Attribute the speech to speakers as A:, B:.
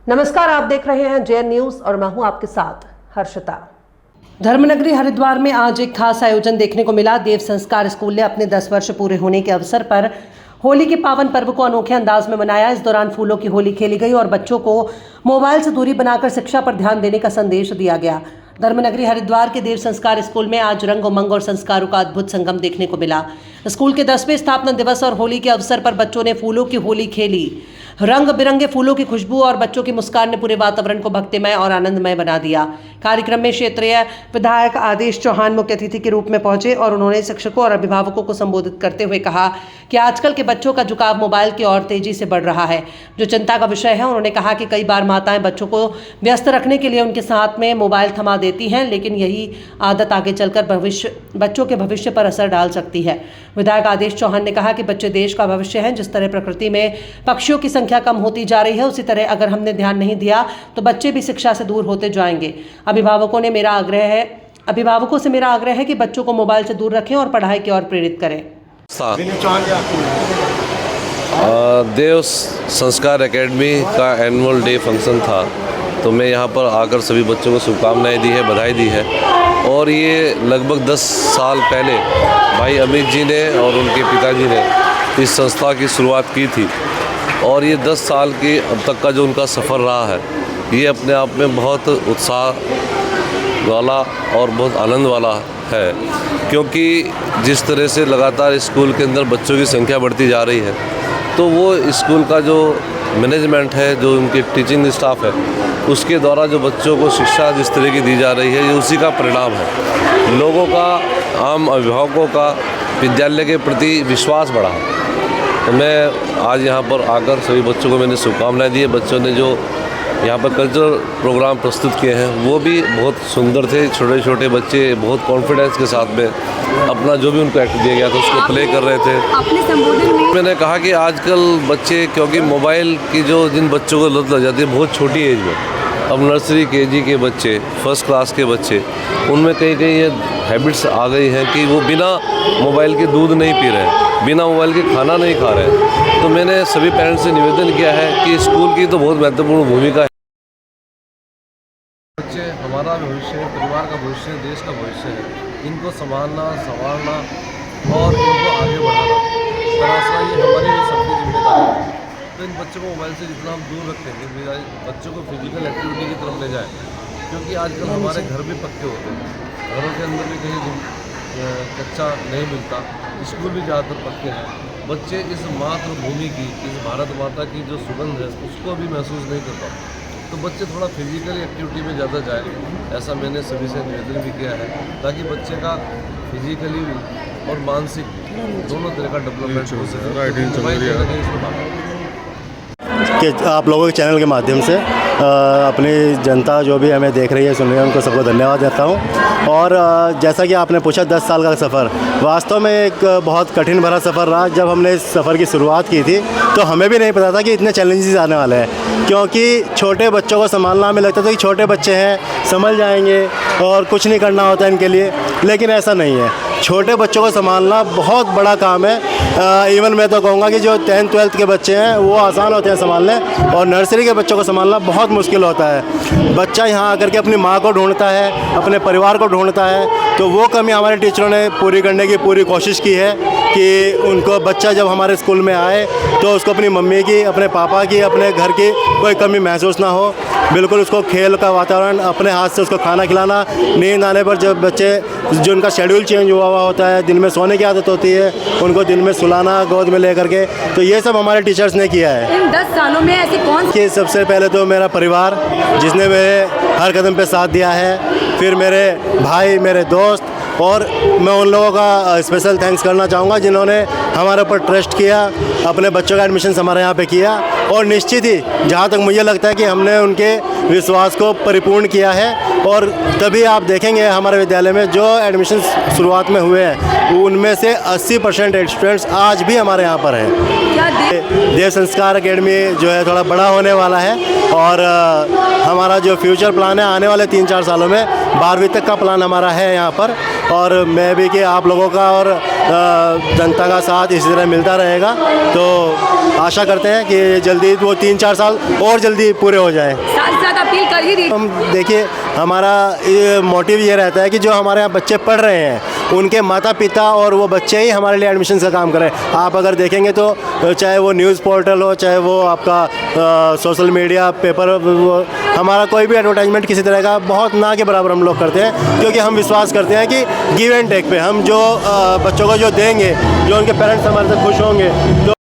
A: नमस्कार, आप देख रहे हैं जेएन न्यूज और मैं हूं आपके साथ हर्षिता। धर्मनगरी हरिद्वार में आज एक खास आयोजन देखने को मिला। देव संस्कार स्कूल ने अपने 10 वर्ष पूरे होने के अवसर पर होली के पावन पर्व को अनोखे अंदाज में मनाया। इस दौरान फूलों की होली खेली गई और बच्चों को मोबाइल से दूरी बनाकर शिक्षा पर ध्यान देने का संदेश दिया गया। धर्मनगरी हरिद्वार के देव संस्कार स्कूल में आज रंग उमंग और संस्कारों का अद्भुत संगम देखने को मिला। स्कूल के 10वें स्थापना दिवस और होली के अवसर पर बच्चों ने फूलों की होली खेली। रंग बिरंगे फूलों की खुशबू और बच्चों की मुस्कान ने पूरे वातावरण को भक्तिमय और आनंदमय बना दिया। कार्यक्रम में क्षेत्रीय विधायक आदेश चौहान मुख्य अतिथि के रूप में पहुंचे और उन्होंने शिक्षकों और अभिभावकों को संबोधित करते हुए कहा कि आजकल के बच्चों का झुकाव मोबाइल की ओर तेजी से बढ़ रहा है, जो चिंता का विषय है। उन्होंने कहा कि कई बार माताएं बच्चों को व्यस्त रखने के लिए उनके साथ में मोबाइल थमा देती हैं, लेकिन यही आदत आगे चलकर बच्चों के भविष्य पर असर डाल सकती है। विधायक आदेश चौहान ने कहा कि बच्चे देश का भविष्य हैं। जिस तरह प्रकृति में पक्षियों की संख्या कम होती जा रही है, उसी तरह अगर हमने ध्यान नहीं दिया तो बच्चे भी शिक्षा से दूर होते जाएंगे। अभिभावकों से मेरा आग्रह है कि बच्चों को मोबाइल से दूर रखें और पढ़ाई की ओर प्रेरित करें।
B: देव संस्कार एकेडमी का एनुअल डे फंक्शन था, तो मैं यहाँ पर आकर सभी बच्चों को शुभकामनाएं दी है, बधाई दी है। और ये लगभग 10 साल पहले भाई अमित जी ने और उनके पिताजी ने इस संस्था की शुरुआत की थी और ये 10 साल की अब तक का जो उनका सफ़र रहा है, ये अपने आप में बहुत उत्साह वाला और बहुत आनंद वाला है, क्योंकि जिस तरह से लगातार स्कूल के अंदर बच्चों की संख्या बढ़ती जा रही है, तो वो स्कूल का जो मैनेजमेंट है, जो उनकी टीचिंग स्टाफ है, उसके द्वारा जो बच्चों को शिक्षा जिस तरह की दी जा रही है, ये उसी का परिणाम है। लोगों का, आम अभिभावकों का विद्यालय के प्रति विश्वास बढ़ा है। तो मैं आज यहाँ पर आकर सभी बच्चों को मैंने शुभकामनाएं दी है। बच्चों ने जो यहाँ पर कल्चरल प्रोग्राम प्रस्तुत किए हैं वो भी बहुत सुंदर थे। छोटे छोटे बच्चे बहुत कॉन्फिडेंस के साथ में अपना जो भी उनको एक्ट दिया गया था उसको प्ले कर रहे थे। अपने संबोधन में मैंने कहा कि आजकल बच्चे, क्योंकि मोबाइल की जो जिन बच्चों को लत लग जाती है बहुत छोटी एज में, अब नर्सरी केजी के बच्चे, फर्स्ट क्लास के बच्चे, उनमें कहीं ये हैबिट्स आ गई हैं कि वो बिना मोबाइल के दूध नहीं पी रहे हैं, बिना मोबाइल के खाना नहीं खा रहे हैं। तो मैंने सभी पेरेंट्स से निवेदन किया है कि स्कूल की तो बहुत महत्वपूर्ण भूमिका है। बच्चे हमारा भविष्य है, परिवार का भविष्य है, देश का भविष्य है। इनको संभालना, संवारना और इनको आगे बढ़ाना, तराशना, ये हमारी सबकी जिम्मेदारी है। तो इन बच्चों को मोबाइल से जितना हम दूर रखेंगे, बच्चों को फिजिकल एक्टिविटी की तरफ ले जाएं, क्योंकि आजकल हमारे घर भी पक्के होते हैं, घरों के अंदर भी कहीं कच्चा नहीं मिलता, स्कूल भी ज़्यादातर पक्के हैं। बच्चे इस मातृभूमि की, इस भारत माता की जो सुगंध है उसको भी महसूस नहीं कर पाते। तो बच्चे थोड़ा फिजिकल एक्टिविटी में ज़्यादा जाए, ऐसा मैंने सभी से निवेदन भी किया है, ताकि बच्चे का फिजिकली और मानसिक दोनों तरह का डेवलपमेंट हो सके।
C: कि आप लोगों के चैनल के माध्यम से अपनी जनता जो भी हमें देख रही है, सुन रही है, उनको सबको धन्यवाद देता हूं। और जैसा कि आपने पूछा 10 साल का सफ़र वास्तव में एक बहुत कठिन भरा सफ़र रहा। जब हमने इस सफ़र की शुरुआत की थी तो हमें भी नहीं पता था कि इतने चैलेंजेस आने वाले हैं, क्योंकि छोटे बच्चों को संभालना हमें लगता था कि छोटे बच्चे हैं, संभल जाएंगे और कुछ नहीं करना होता इनके लिए, लेकिन ऐसा नहीं है। छोटे बच्चों को संभालना बहुत बड़ा काम है। इवन मैं तो कहूँगा कि जो 10th 12th के बच्चे हैं वो आसान होते हैं संभालने, और नर्सरी के बच्चों को संभालना बहुत मुश्किल होता है। बच्चा यहाँ आकर के अपनी माँ को ढूंढता है, अपने परिवार को ढूंढता है, तो वो कमी हमारे टीचरों ने पूरी करने की पूरी कोशिश की है कि उनको बच्चा जब हमारे स्कूल में आए तो उसको अपनी मम्मी की, अपने पापा की, अपने घर की कोई कमी महसूस ना हो। बिल्कुल उसको खेल का वातावरण, अपने हाथ से उसको खाना खिलाना, नींद आने पर जब बच्चे जो उनका शेड्यूल चेंज हुआ होता है, दिन में सोने की आदत होती है, उनको दिन में सुलाना गोद में लेकर के, तो ये सब हमारे टीचर्स ने किया है।
D: इन 10 सालों में ऐसी कौन
C: कि सबसे पहले तो मेरा परिवार, जिसने मेरे हर कदम पे साथ दिया है, फिर मेरे भाई, मेरे दोस्त, और मैं उन लोगों का स्पेशल थैंक्स करना चाहूँगा जिन्होंने हमारे ऊपर ट्रस्ट किया, अपने बच्चों का एडमिशन हमारे यहाँ पे किया, और निश्चित ही जहाँ तक मुझे लगता है कि हमने उनके विश्वास को परिपूर्ण किया है। और तभी आप देखेंगे हमारे विद्यालय में जो एडमिशन शुरुआत में हुए हैं उनमें से 80% स्टूडेंट्स आज भी हमारे यहाँ पर हैं।
A: क्या
C: देव संस्कार एकेडमी जो है थोड़ा बड़ा होने वाला है और हमारा जो फ्यूचर प्लान है आने वाले 3-4 सालों में 12वीं तक का प्लान हमारा है यहाँ पर, और मैं भी कि आप लोगों का और जनता का साथ इसी तरह मिलता रहेगा। तो आशा करते हैं कि जल्दी वो 3-4 साल और जल्दी पूरे हो जाएं।
A: साथ साथ अपील कर ही रही।
C: हम देखिए हमारा मोटिव ये रहता है कि जो हमारे यहाँ बच्चे पढ़ रहे हैं उनके माता पिता और वो बच्चे ही हमारे लिए एडमिशन का काम करें। आप अगर देखेंगे तो चाहे वो न्यूज़ पोर्टल हो, चाहे वो आपका सोशल मीडिया पेपर, हमारा कोई भी एडवर्टाइजमेंट किसी तरह का बहुत ना के बराबर हम लोग करते हैं, क्योंकि हम विश्वास करते हैं कि गिव एंड टेक पे हम जो बच्चों को जो देंगे, जो उनके पेरेंट्स हमारे से खुश होंगे तो